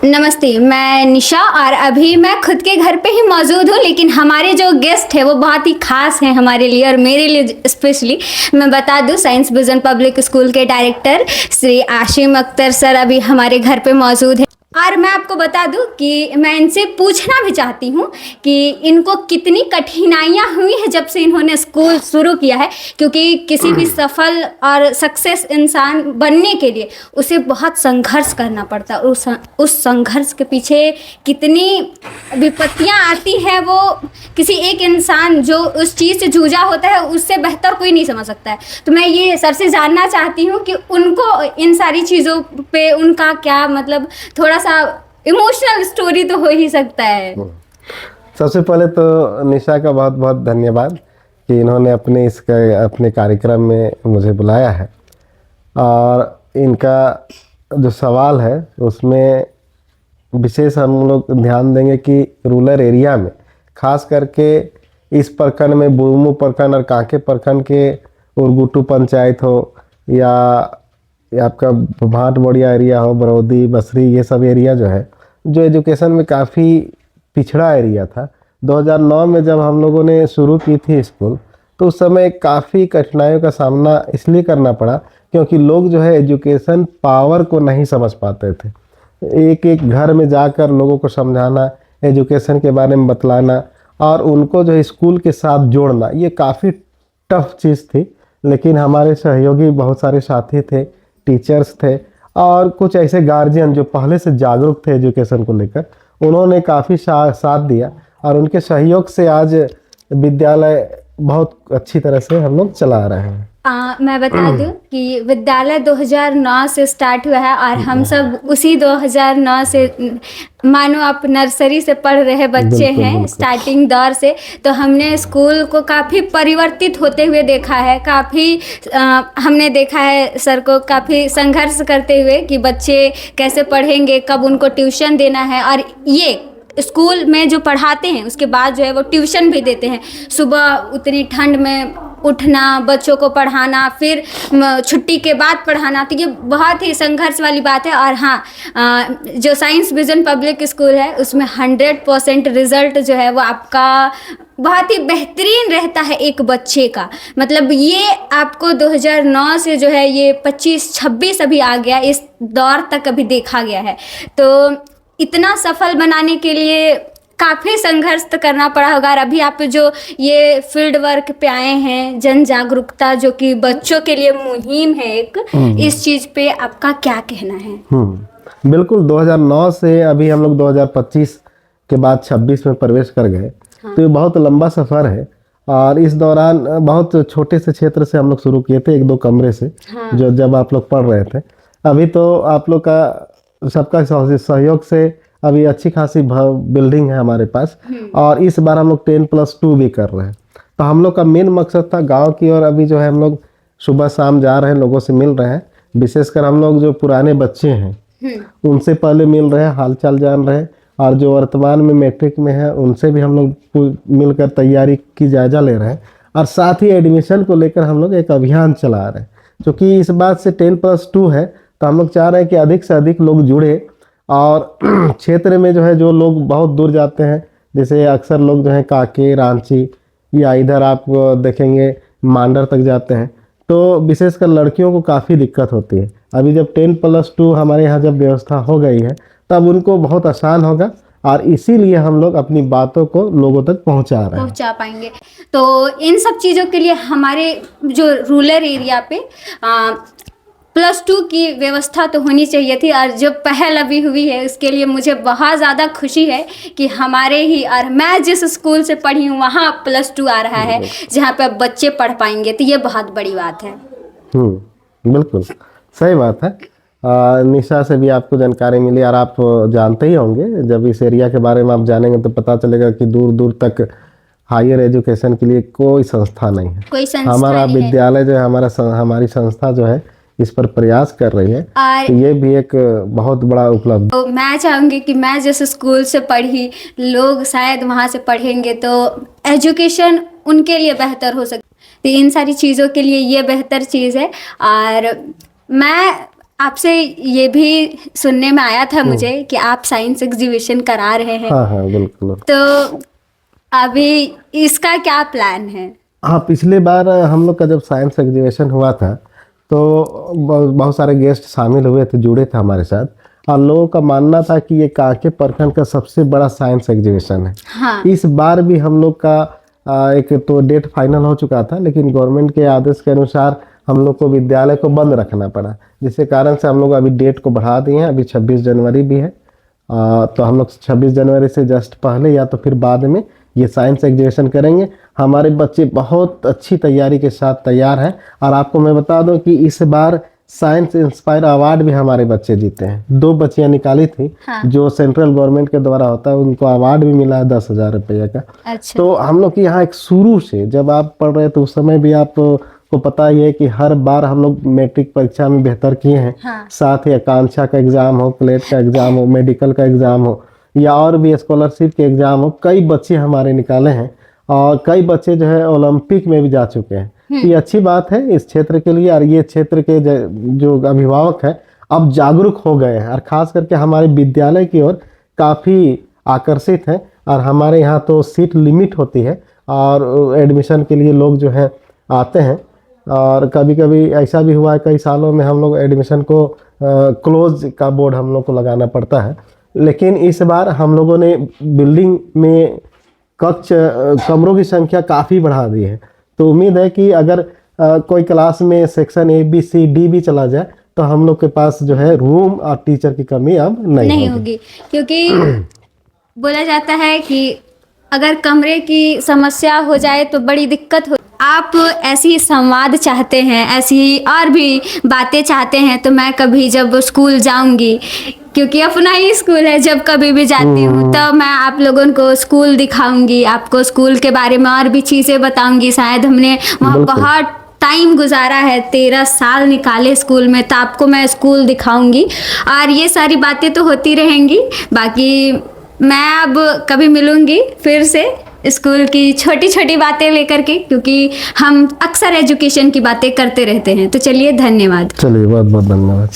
नमस्ते, मैं निशा और अभी मैं खुद के घर पे ही मौजूद हूँ, लेकिन हमारे जो गेस्ट है वो बहुत ही खास हैं हमारे लिए और मेरे लिए स्पेशली। मैं बता दूँ, साइंस विजन पब्लिक स्कूल के डायरेक्टर श्री आशिम अख्तर सर अभी हमारे घर पे मौजूद हैं। और मैं आपको बता दूं कि मैं इनसे पूछना भी चाहती हूं कि इनको कितनी कठिनाइयां हुई है जब से इन्होंने स्कूल शुरू किया है, क्योंकि किसी भी सफल और सक्सेस इंसान बनने के लिए उसे बहुत संघर्ष करना पड़ता है। उस संघर्ष के पीछे कितनी विपत्तियां आती है वो किसी एक इंसान जो उस चीज़ से जूझा होता है उससे बेहतर कोई नहीं समझ सकता है। तो मैं ये सर से जानना चाहती हूँ कि उनको इन सारी चीज़ों पे उनका क्या मतलब थोड़ा सा इमोशनल स्टोरी तो हो ही सकता है। सबसे पहले तो निशा का बहुत बहुत धन्यवाद कि इन्होंने अपने कार्यक्रम में मुझे बुलाया है। और इनका जो सवाल है उसमें विशेष हम लोग ध्यान देंगे कि रूरल एरिया में खास करके इस प्रखंड में बुरमू प्रखंड और कांके प्रखंड के उरगुटू पंचायत हो या आपका भाट बोड़िया एरिया हो, बरौदी बसरी, ये सब एरिया जो है जो एजुकेशन में काफ़ी पिछड़ा एरिया था। 2009 में जब हम लोगों ने शुरू की थी स्कूल तो उस समय काफ़ी कठिनाइयों का सामना इसलिए करना पड़ा क्योंकि लोग जो है एजुकेशन पावर को नहीं समझ पाते थे। एक एक घर में जाकर लोगों को समझाना, एजुकेशन के बारे में बतलाना और उनको जो है स्कूल के साथ जोड़ना, ये काफ़ी टफ चीज़ थी। लेकिन हमारे सहयोगी बहुत सारे साथी थे, टीचर्स थे और कुछ ऐसे गार्जियन जो पहले से जागरूक थे एजुकेशन को लेकर, उन्होंने काफ़ी साथ दिया और उनके सहयोग से आज विद्यालय बहुत अच्छी तरह से हम लोग चला रहे हैं। मैं बता दूं कि विद्यालय 2009 से स्टार्ट हुआ है और हम सब उसी 2009 से, मानो आप नर्सरी से पढ़ रहे बच्चे हैं स्टार्टिंग दौर से, तो हमने स्कूल को काफ़ी परिवर्तित होते हुए देखा है। काफ़ी हमने देखा है सर को काफ़ी संघर्ष करते हुए कि बच्चे कैसे पढ़ेंगे, कब उनको ट्यूशन देना है, और ये स्कूल में जो पढ़ाते हैं उसके बाद जो है वो ट्यूशन भी देते हैं। सुबह उतनी ठंड में उठना, बच्चों को पढ़ाना, फिर छुट्टी के बाद पढ़ाना, तो ये बहुत ही संघर्ष वाली बात है। और हाँ, जो साइंस विजन पब्लिक स्कूल है उसमें 100% रिजल्ट जो है वो आपका बहुत ही बेहतरीन रहता है एक बच्चे का। मतलब ये आपको 2009 से जो है ये 25-26 अभी आ गया, इस दौर तक अभी देखा गया है। तो इतना सफल बनाने के लिए काफ़ी संघर्ष तो करना पड़ा होगा। और अभी आप जो ये फील्ड वर्क पे आए हैं, जन जागरूकता जो कि बच्चों के लिए मुहिम है एक, इस चीज़ पे आपका क्या कहना है? बिल्कुल, 2009 से अभी हम लोग 2025 के बाद 26 में प्रवेश कर गए। हाँ। तो ये बहुत लंबा सफ़र है और इस दौरान बहुत छोटे से क्षेत्र से हम लोग शुरू किए थे, 1-2 कमरे से। हाँ। जो जब आप लोग पढ़ रहे थे, अभी तो आप लोग का सबका सहयोग से अभी अच्छी खासी बिल्डिंग है हमारे पास। और इस बार हम लोग 10+2 भी कर रहे हैं। तो हम लोग का मेन मकसद था गांव की ओर अभी जो है हम लोग सुबह शाम जा रहे हैं, लोगों से मिल रहे हैं। विशेषकर हम लोग जो पुराने बच्चे हैं उनसे पहले मिल रहे हैं, हालचाल जान रहे हैं, और जो वर्तमान में मैट्रिक में है उनसे भी हम लोग मिलकर तैयारी की जायजा ले रहे हैं। और साथ ही एडमिशन को लेकर हम लोग एक अभियान चला रहे हैं। क्योंकि इस बात से 10+2 है तो हम लोग चाह रहे हैं कि अधिक से अधिक लोग जुड़े और क्षेत्र में जो है जो लोग बहुत दूर जाते हैं, जैसे अक्सर लोग जो है कांके, रांची या इधर आप देखेंगे मांडर तक जाते हैं, तो विशेषकर लड़कियों को काफ़ी दिक्कत होती है। अभी जब 10+2 हमारे यहाँ जब व्यवस्था हो गई है तब उनको बहुत आसान होगा और इसीलिए हम लोग अपनी बातों को लोगों तक पहुंचा पाएंगे। तो इन सब चीज़ों के लिए हमारे जो रूरल एरिया पे +2 की व्यवस्था तो होनी चाहिए थी। और जो पहल अभी हुई है उसके लिए मुझे बहुत ज़्यादा खुशी है कि हमारे ही, और मैं जिस स्कूल से पढ़ी हूँ वहाँ +2 आ रहा है जहाँ पे बच्चे पढ़ पाएंगे, तो ये बहुत बड़ी बात है। बिल्कुल सही बात है। निशा से भी आपको जानकारी मिली और आप जानते ही होंगे, जब इस एरिया के बारे में आप जानेंगे तो पता चलेगा कि दूर दूर तक हायर एजुकेशन के लिए कोई संस्था नहीं है। कोई संस्था हमारा विद्यालय जो है, हमारी संस्था जो है इस पर प्रयास कर रही है। तो ये भी एक बहुत बड़ा उपलब्धि। तो मैं चाहूँगी कि मैं जिस स्कूल से पढ़ी, लोग शायद वहाँ से पढ़ेंगे तो एजुकेशन उनके लिए बेहतर हो सकती है। तो इन सारी चीज़ों के लिए ये बेहतर चीज़ है। और मैं आपसे ये भी सुनने में आया था मुझे कि आप साइंस एग्जीबिशन करा रहे हैं, हाँ हाँ बिल्कुल। तो अभी इसका क्या प्लान है? हाँ, पिछले बार हम लोग का जब साइंस एग्जीबिशन हुआ था तो बहुत सारे गेस्ट शामिल हुए थे, जुड़े थे हमारे साथ, और लोगों का मानना था कि ये कांके प्रखंड का सबसे बड़ा साइंस एग्जीबिशन है। हाँ। इस बार भी हम लोग का एक तो डेट फाइनल हो चुका था, लेकिन गवर्नमेंट के आदेश के अनुसार हम लोग को विद्यालय को बंद रखना पड़ा, जिसके कारण से हम लोग अभी डेट को बढ़ा दिए हैं। अभी 26 जनवरी भी है, तो हम लोग 26 जनवरी से जस्ट पहले या तो फिर बाद में ये साइंस एग्जीबिशन करेंगे। हमारे बच्चे बहुत अच्छी तैयारी के साथ तैयार हैं, और आपको मैं बता दूं कि इस बार साइंस इंस्पायर अवार्ड भी हमारे बच्चे जीते हैं। 2 बच्चियां निकाली थी, हाँ। जो सेंट्रल गवर्नमेंट के द्वारा होता है, उनको अवार्ड भी मिला है 10,000 रुपये का। अच्छा। तो हम लोग के यहाँ एक शुरू से जब आप पढ़ रहे थे उस समय भी आपको पता ही है कि हर बार हम लोग मैट्रिक परीक्षा में बेहतर किए हैं। हाँ। साथ ही आकांक्षा का एग्जाम हो, प्लेट का एग्जाम हो, मेडिकल का एग्जाम हो, या और भी स्कॉलरशिप के एग्जाम हो, कई बच्चे हमारे निकाले हैं, और कई बच्चे जो है ओलंपिक में भी जा चुके हैं। ये अच्छी बात है इस क्षेत्र के लिए, और ये क्षेत्र के जो अभिभावक हैं अब जागरूक हो गए हैं, और खास करके हमारे विद्यालय की ओर काफ़ी आकर्षित हैं। और हमारे यहाँ तो सीट लिमिट होती है, और एडमिशन के लिए लोग जो है आते हैं, और कभी कभी ऐसा भी हुआ है कई सालों में हम लोग एडमिशन को क्लोज का बोर्ड हम लोग को लगाना पड़ता है। लेकिन इस बार हम लोगों ने बिल्डिंग में कमरों की संख्या काफ़ी बढ़ा दी है, तो उम्मीद है कि अगर कोई क्लास में section A, B, C, D भी चला जाए तो हम लोग के पास जो है रूम और टीचर की कमी अब नहीं होगी। क्योंकि बोला जाता है कि अगर कमरे की समस्या हो जाए तो बड़ी दिक्कत हो। आप ऐसी संवाद चाहते हैं, ऐसी और भी बातें चाहते हैं, तो मैं कभी जब स्कूल जाऊंगी, क्योंकि अपना ही स्कूल है, जब कभी भी जाती हूँ तब मैं आप लोगों को स्कूल दिखाऊंगी, आपको स्कूल के बारे में और भी चीज़ें बताऊंगी। शायद हमने वहाँ बहुत टाइम गुजारा है, 13 साल निकाले स्कूल में, तो आपको मैं स्कूल दिखाऊंगी, और ये सारी बातें तो होती रहेंगी। बाकी मैं अब कभी मिलूंगी फिर से स्कूल की छोटी छोटी बातें लेकर के, क्योंकि हम अक्सर एजुकेशन की बातें करते रहते हैं। तो चलिए, धन्यवाद। चलिए, बहुत बहुत धन्यवाद।